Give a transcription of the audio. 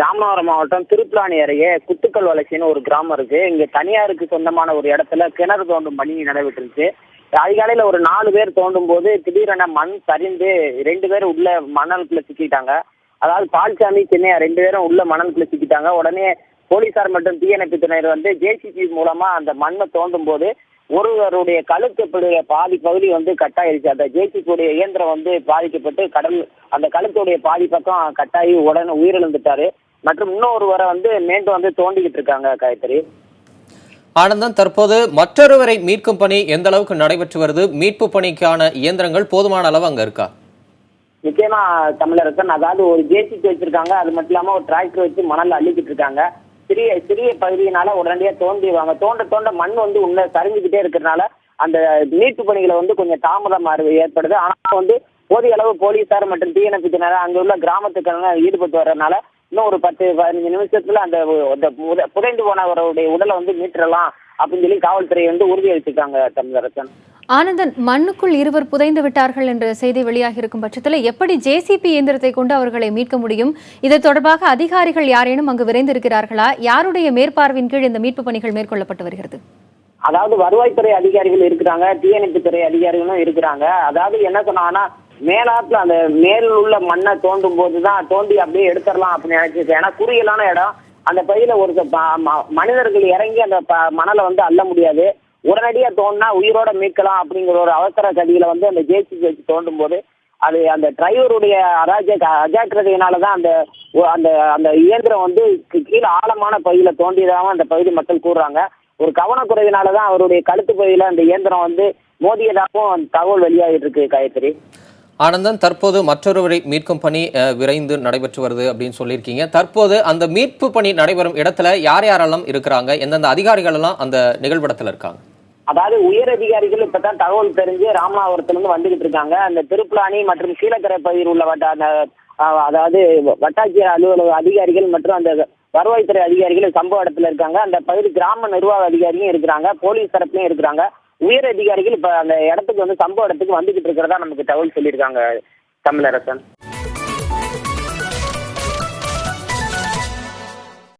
ராமநாதபுரம் மாவட்டம் திருப்புலானி அருகே குத்துக்கல் வளர்ச்சின்னு ஒரு கிராமம் இருக்கு. இங்க தனியாருக்கு சொந்தமான ஒரு இடத்துல கிணறு தோண்டும் பணி நடைபெற்றுருச்சு. அதிகாலையில ஒரு 4 பேர் தோண்டும் போது திடீரென மண் சரிந்து 2 பேர் உள்ள மணலுக்குள்ள சிக்கிட்டாங்க. அதாவது பால்சாமி சின்னையா 2 பேரும் உள்ள மணலுக்குள்ள சிக்கிட்டாங்க. உடனே போலீசார் மற்றும் தீயணைப்புத்துறையினர் வந்து ஜேசிபி மூலமா அந்த மண்ணை தோண்டும் போது ஒருவருடைய கழுத்துடைய பாதி பகுதி வந்து கட்டாயிருச்சு. அந்த ஜேசிபியுடைய இயந்திரம் வந்து பாதிக்கப்பட்டு அந்த கழுத்துடைய பாதி பக்கம் கட்டாயி உடனே உயிரிழந்துட்டாரு. மற்றும் இன்னொருவரை வந்து மீண்டும் வந்து தோண்டிக்கிட்டு இருக்காங்க. காயத்ரி ஆனந்தன், தற்போது மற்றொருவரை மீட்கும் பணி எந்த அளவுக்கு நடைபெற்று வருது? மீட்பு பணிக்கான இயந்திரங்கள் போதுமான அளவு அங்க இருக்கா? நிச்சயமா தமிழரசன், அதாவது ஒரு ஜேசிபி வச்சிருக்காங்க. அது மட்டும் இல்லாம ஒரு டிராக்டர் வச்சு மணல் அள்ளிக்கிட்டு இருக்காங்க. சிறிய சிறிய பகுதியினால உடனடியா தோண்டிடுவாங்க. தோண்ட மண் வந்து உள்ள சரிஞ்சுக்கிட்டே இருக்கிறதுனால அந்த மீட்பு பணிகளை வந்து கொஞ்சம் தாமதம் ஏற்படுது. ஆனா வந்து போதிய அளவு போலீசார் மற்றும் தீயணைப்புத்தினர் அங்க உள்ள கிராமத்துக்கு ஈடுபட்டு வர்றதுனால இன்னும் ஒரு 10-15 நிமிஷத்துல அந்த புதைந்து போனவருடைய உடலை வந்து மீட்டுறலாம் அப்படின்னு சொல்லி காவல்துறை வந்து உறுதியளிச்சிருக்காங்க. தமிழரசன், ஆனந்தன், மண்ணுக்குள் இருவர் புதைந்து விட்டார்கள் என்ற செய்தி வெளியாகி இருக்கும் பட்சத்தில் எப்படி ஜேசிபி இயந்திரத்தை கொண்டு அவர்களை மீட்க முடியும்? இது தொடர்பாக அதிகாரிகள் யாரேனும் அங்கு விரைந்திருக்கிறார்களா? யாருடைய மேற்பார்வையின் கீழ் இந்த மீட்பு பணிகள் மேற்கொள்ளப்பட்டு வருகிறது? அதாவது வருவாய்த்துறை அதிகாரிகள் இருக்கிறாங்க, தீயணைப்புத்துறை அதிகாரிகளும் இருக்கிறாங்க. அதாவது என்ன சொன்னாங்கன்னா, மேலாத்துல அந்த மேல் உள்ள மண்ணை தோண்டும் போதுதான் தோண்டி அப்படியே எடுத்துடலாம் அப்படின்னு நினைச்சிருக்கேன். ஏன்னா குறுகலான இடம், அந்த பகுதியில ஒரு மனிதர்கள் இறங்கி அந்த மணலை வந்து அள்ள முடியாது. உடனடியா தோண்டினா உயிரோட மீட்கலாம் அப்படிங்கிற ஒரு அவசர கதியில வந்து அந்த ஜேசிபி வச்சு தோண்டும் போது அது அந்த டிரைவருடைய அஜாக்கிரதையினாலதான் அந்த அந்த அந்த இயந்திரம் வந்து கீழே ஆழமான பகுதியில தோண்டியதாகவும் அந்த பகுதி மக்கள் கூறுறாங்க. ஒரு கவனக்குறைவினாலதான் அவருடைய கழுத்து பகுதியில அந்த இயந்திரம் வந்து மோதியதாகவும் தகவல் வெளியாகிட்டு இருக்கு. காயத்ரி, ஆனந்தன், தற்போது மற்றொருவரை மீட்கும் பணி விரைந்து நடைபெற்று வருது அப்படின்னு சொல்லியிருக்கீங்க. தற்போது அந்த மீட்பு பணி நடைபெறும் இடத்துல யார் யாரெல்லாம் இருக்கிறாங்க? எந்தெந்த அதிகாரிகள் எல்லாம் அந்த நிகழ்விடத்துல இருக்காங்க? அதாவது உயர் அதிகாரிகள் இப்பதான் தகவல் தெரிஞ்சு ராமநாதபுரத்துல இருந்து வந்துகிட்டு இருக்காங்க. அந்த திருப்புலானி மற்றும் கீழக்கரை பகுதியில் உள்ள அதாவது வட்டாட்சியர் அலுவலக அதிகாரிகள் மற்றும் அந்த வருவாய்த்துறை அதிகாரிகள் சம்பவ இடத்துல இருக்காங்க. அந்த பகுதி கிராம நிர்வாக அதிகாரியும் இருக்கிறாங்க, போலீஸ் தரப்புலையும் இருக்கிறாங்க. உயர் அதிகாரிகள் இப்ப அந்த இடத்துக்கு வந்து சம்பவ இடத்துக்கு வந்துகிட்டு இருக்கிறதா நமக்கு தகவல் சொல்லியிருக்காங்க. தமிழரசன்.